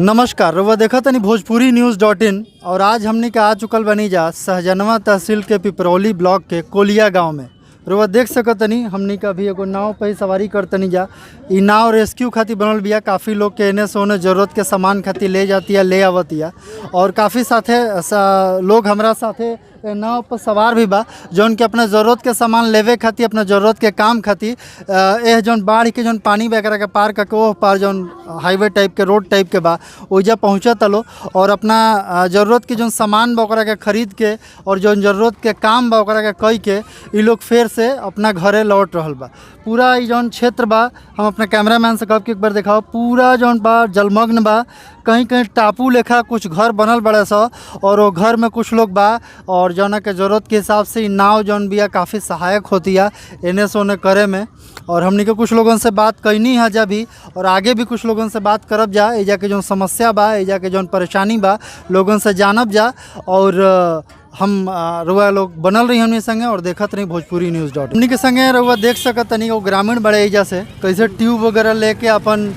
नमस्कार, रउआ देखा तनी भोजपुरी न्यूज़.in। और आज हमने के आ चुकल बनी जा सहजनवा तहसील के पिपरौली ब्लॉक के कोलिया गांव में। रउआ देख सकतनी हमने का अभी एगो नाव पे सवारी करतनी जा। इ नाव रेस्क्यू खातिर बनल बिया। काफ़ी लोग के एने से ओने ज़रूरत के सामान खातिर ले जाती है, ले आवतिया। और काफ़ी साथे लोग हमरा साथे नाव पर सवार भी बा, जौन के अपना ज़रूरत के सामान लेवे खातिर, अपना ज़रूरत के काम खातिर एह जौन बाढ़ के जौन पानी वगैरह के पार करके ओह पार जौन हाईवे टाइप के रोड टाइप के बा ओइजा पहुँचत लो। और अपना ज़रूरत के जौन सामान बा ओकरा के खरीद के और जौन ज़रूरत के काम बा ओकरा के कई के इ लोग फिर से अपना घरे लौट रहल बा। पूरा इ जौन क्षेत्र बा, हम अपने कैमरामैन से कहब कि एक बार दिखाओ, पूरा जौन बा जलमग्न बा। कहीं कहीं टापू लेखा कुछ घर बनल बड़े सा और वो घर में कुछ लोग बा। और जौना के ज़रूरत के हिसाब से नाव जौन बिया काफ़ी सहायक होती है एने से ओने करे में। और हमने के कुछ लोगों से बात कैनी है जा भी, और आगे भी कुछ लोगों से बात करब जा। एजा के जौन समस्या बा, एजा के जौन परेशानी बा, लोगों से जानब जा। और हम रउआ लोग बनल रही हमने संगे और देखत रही भोजपुरी न्यूज़.in। हमने के संगे रउआ देख सकत तनी वो ग्रामीण बड़े एजा से कैसे ट्यूब वगैरह लेके अपन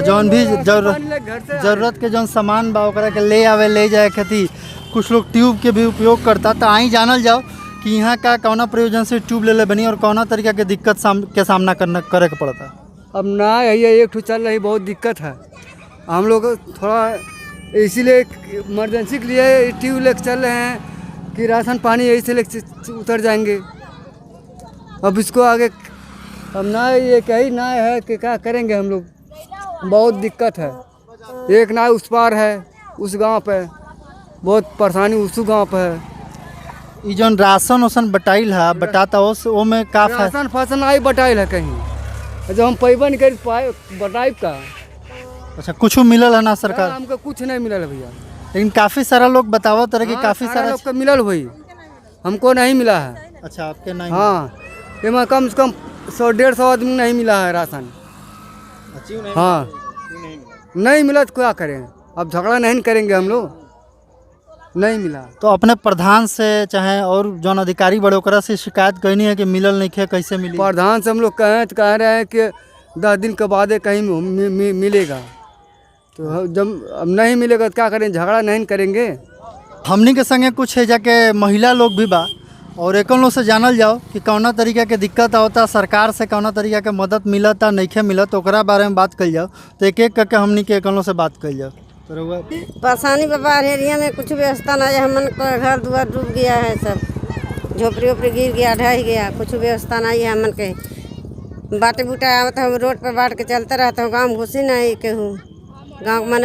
जौन भी ज़रूरत के जौन सामान बा ओकरा के ले आवे ले जाए खातिर कुछ लोग ट्यूब के भी उपयोग करता। तो आई जानल जाओ कि यहाँ का कौना प्रयोजन से ट्यूब ले बनी और कौना तरीका के दिक्कत के सामना करे के पड़ता। अब ना यही एक ठो चल रही, बहुत दिक्कत है। हम लोग थोड़ा इसीलिए इमरजेंसी के लिए ट्यूब लेके चल रहे हैं कि राशन पानी यही से लेके उतर जाएंगे। अब इसको आगे अब ना ये कहीं ना है कि क्या करेंगे हम लोग, बहुत दिक्कत है। एक ना उस पार है, उस गांव पे बहुत परेशानी उस गांव पे है। ये जौन राशन उसन बटाइल है बटाता वो में का राशन फासन आई बटाइल है कहीं, जब हम पैबा नहीं कर पाए बटाइब का। अच्छा, कुछ मिलल है ना सरकार? हमको कुछ नहीं मिलल भैया, लेकिन काफ़ी सारा लोग बतावत तरह कि काफ़ी सारा लोग को मिलल भाई, हमको नहीं मिला है। अच्छा, आपके नहीं? हाँ, इसमें कम से कम 100-150 आदमी नहीं मिला है राशन। हाँ, नहीं मिला तो क्या करें, अब झगड़ा नहीं करेंगे हम लोग, नहीं मिला तो अपने प्रधान से चाहे और जौन अधिकारी बड़े ओकरा से शिकायत करनी है कि मिलल नहीं खे, कैसे मिली? प्रधान से हम लोग कह रहे हैं कि 10 दिन के बाद कहीं मिलेगा। तो जब अब नहीं मिलेगा तो क्या करें, झगड़ा नहीं करेंगे। हमनी के संगे कुछ है जाके महिला लोग भी बा और एक लोग से जानल जाओ कि कौना तरीका के दिक्कत होता, सरकार से कौना तरीका के मदद मिलता नहीं मिलत, तो ओकरा बारे में बात कल जाओ। तो एक एक करके हमनी के एक लोग से बात कल जाओ। परेशानी बाहर एरिया में कुछ व्यवस्था ना है, हमन का घर दुआर डूब गया है, सब झोपड़ी वोपड़ी गिर गया, ढह गया, कुछ व्यवस्था नहीं है। हमन के बाटे बूटा आवत हम रोड पर बाट के चलते रहते हो, गाँव घुसी नहीं केहू, गाँव मन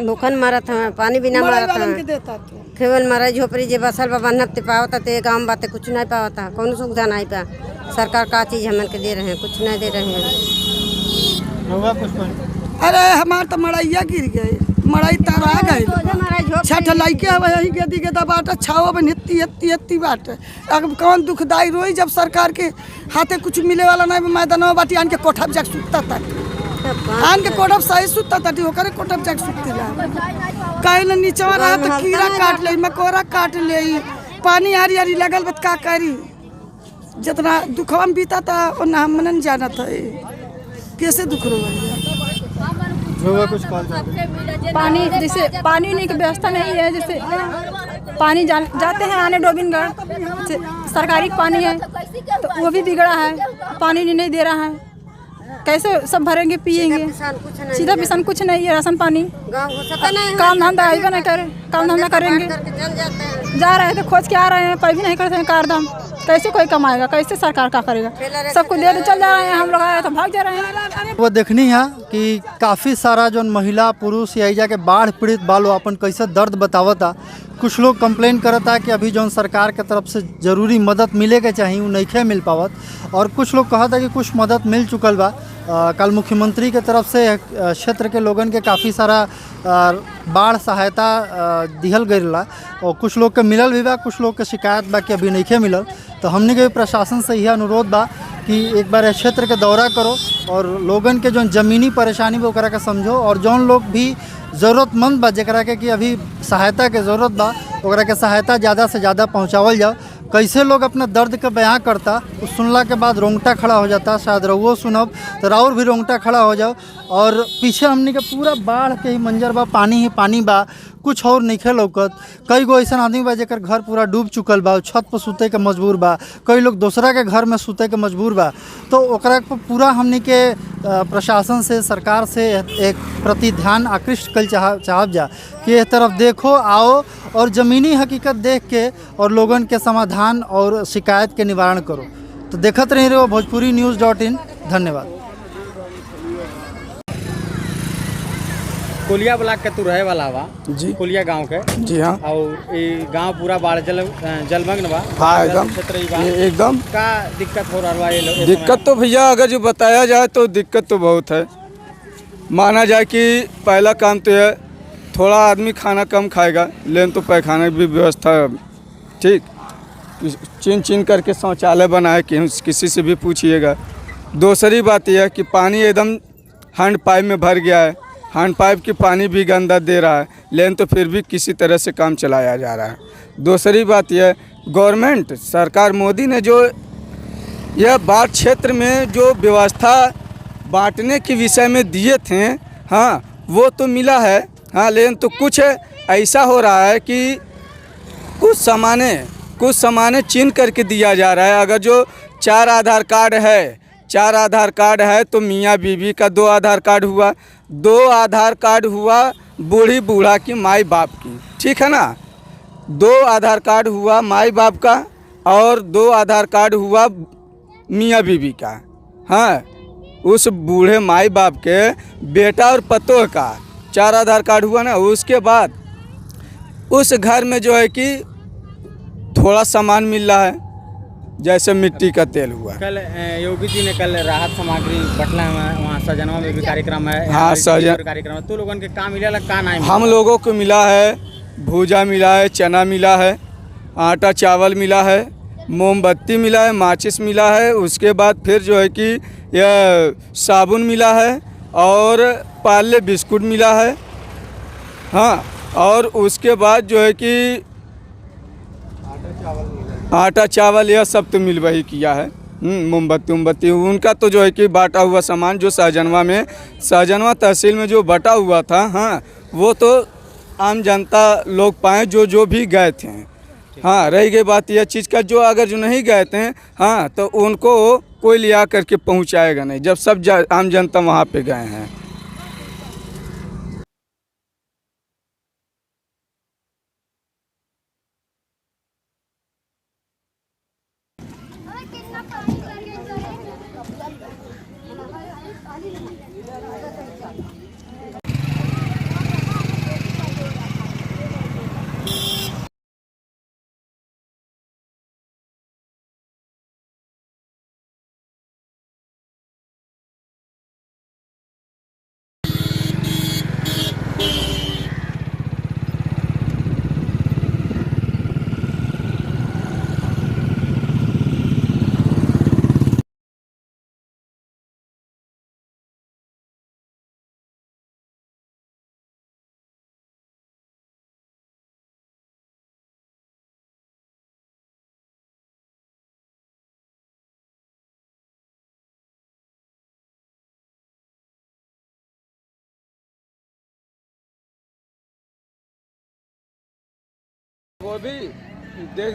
भूखन मारत हमें, पानी भी ना मारत हमें, केवल मारा झोपड़ी जे बसल बा बनत पावता ते गाँव बाते कुछ नहीं पावता, कौन सुविधा नहीं पा। सरकार का चीज़ हमन के दे रहे हैं, कुछ नहीं दे रहे हैं। अरे हमार तो मड़ैया गिर गए, मड़ई तारा गई, छठ लैके वही गेदी गेदा बाट छाओ बन हेत्ती बाट। अब कौन दुखदाई रोई जब सरकार के हाथे कुछ मिले वाला नहीं, मैदान बाटी आन के कोठब जाके सुतता था, आन के कोठब सही सुतता था, ओकरे कोठब जाके सुतती रहा। कहीं न नीचवा रहा तो कीड़ा काट ले, मकोरा काट ले, पानी आरी आरी लगल बत का करी। जितना दुखवा में बीता था वो ना हम नहीं जाना था, कैसे दुख रो कुछ पानी जैसे पानी नहीं की व्यवस्था नहीं है, जैसे पानी जाते हैं आने डोबिनगढ़ सरकारी पानी है तो वो भी बिगड़ा है, पानी नहीं दे रहा है, कैसे सब भरेंगे पिएंगे, सीधा पिसान कुछ नहीं है, राशन पानी काम धंधा आएगा नहीं करे, काम धंधा करेंगे जा रहे थे खोज के आ रहे हैं, पर भी नहीं करते हैं कारदाम, कैसे कोई कमाएगा, कैसे सरकार का करेगा, सबको दे दे चल जा रहे हैं, हम लोग आए तो भाग जा रहे हैं। वो देखनी है कि काफ़ी सारा जो महिला पुरुष या जाके बाढ़ पीड़ित बालो अपन कैसे दर्द बतावता। कुछ लोग कंप्लेन करता कि अभी जो सरकार के तरफ से ज़रूरी मदद मिले के चाहिए वो नहीं मिल पावत, और कुछ लोग कहता कि कुछ मदद मिल चुकल बा। कल मुख्यमंत्री के तरफ से क्षेत्र के लोगन के काफ़ी सारा बाढ़ सहायता दिहल गईला और कुछ लोग के मिलल भी बा, कुछ लोग के शिकायत बा कि अभी नहीं मिलल। तो हमने के प्रशासन से यह अनुरोध बा कि एक बार क्षेत्र के दौरा करो और लोगन के जो ज़मीनी परेशानी बा ओकरा के समझो, और जौन लोग भी ज़रूरतमंद बा जरा के कि अभी सहायता के ज़रूरत बा ओकरा के सहायता ज़्यादा से ज़्यादा पहुँचावल जाओ। कैसे लोग अपना दर्द का बयां करता, उस सुनला के बाद रोंगटा खड़ा हो जाता। शायद रउओ सुनब तो राउर भी रोंगटा खड़ा हो जाओ। और पीछे हमनी के पूरा बाढ़ के ही मंजर बा, पानी ही पानी बा, कुछ और नहीं लौकत। कई गो ऐसा आदमी बा जेकर घर पूरा डूब चुकल बा, छत पर सूते के मजबूर बा, कई लोग दूसरा के घर में सूते के मजबूर बा। तो ओकरा पर पूरा हमनी के प्रशासन से, सरकार से एक प्रति ध्यान आकृष्ट कल चाहब जा कि इस तरफ देखो, आओ और ज़मीनी हकीकत देख के और लोगन के समाधान और शिकायत के निवारण करो। तो देखत रही रहो bhojpurinews.in। धन्यवाद। कोलिया ब्लॉक के तू रहे वाला बा जी, कोलिया गांव के। जी हाँ। और ये गांव पूरा बाढ़ जलमग्न बा। हाँ एकदम, क्षेत्र ही बा। एकदम का दिक्कत हो रहा बा ये लोग? दिक्कत तो भैया अगर जो बताया जाए तो दिक्कत तो बहुत है। माना जाए कि पहला काम तो है, थोड़ा आदमी खाना कम खाएगा, लेकिन तो पैखाने की भी व्यवस्था ठीक चिन चिन करके शौचालय बनाए कि किसी से भी पूछिएगा। दूसरी बात यह है कि पानी एकदम हैंड पाइप में भर गया है, हैंड पाइप की पानी भी गंदा दे रहा है, लेकिन तो फिर भी किसी तरह से काम चलाया जा रहा है। दूसरी बात यह गवर्नमेंट सरकार मोदी ने जो यह बाढ़ क्षेत्र में जो व्यवस्था बांटने के विषय में दिए थे, हाँ वो तो मिला है, हाँ, लेकिन तो कुछ ऐसा हो रहा है कि कुछ सामाने चिन्ह करके दिया जा रहा है। अगर जो 4 आधार कार्ड है तो मियाँ बीवी का 2 आधार कार्ड हुआ, 2 आधार कार्ड हुआ बूढ़ी बूढ़ा की माई बाप की, ठीक है ना। 2 आधार कार्ड हुआ माई बाप का और 2 आधार कार्ड हुआ मियाँ बीवी का। हाँ, उस बूढ़े माई बाप के बेटा और पतोह का 4 आधार कार्ड हुआ ना। उसके बाद उस घर में जो है कि थोड़ा सामान मिल रहा है, जैसे मिट्टी का तेल हुआ। कल योगी जी ने कल राहत सामग्री बटला है, वहाँ सहजनवा में भी कार्यक्रम है। हाँ, सहजन कार्यक्रम है। तो लोगों के काम मिला का नहीं? हम लोगों को मिला है, भूजा मिला है, चना मिला है, आटा चावल मिला है, मोमबत्ती मिला है, माचिस मिला है। उसके बाद फिर जो है कि यह साबुन मिला है और पार्ले बिस्कुट मिला है। हाँ, और उसके बाद जो है कि आटा चावल यह सब तो मिल वही किया है। मोमबत्ती उनका तो जो है कि बांटा हुआ सामान जो सहजनवा तहसील में जो बटा हुआ था, हाँ, वो तो आम जनता लोग पाए जो भी गए थे। हाँ, रही गई बात यह चीज़ का, जो अगर जो नहीं गए थे, हाँ, तो उनको कोई लिया करके पहुंचाएगा नहीं, जब सब आम जनता वहाँ पे गए हैं। वो भी देख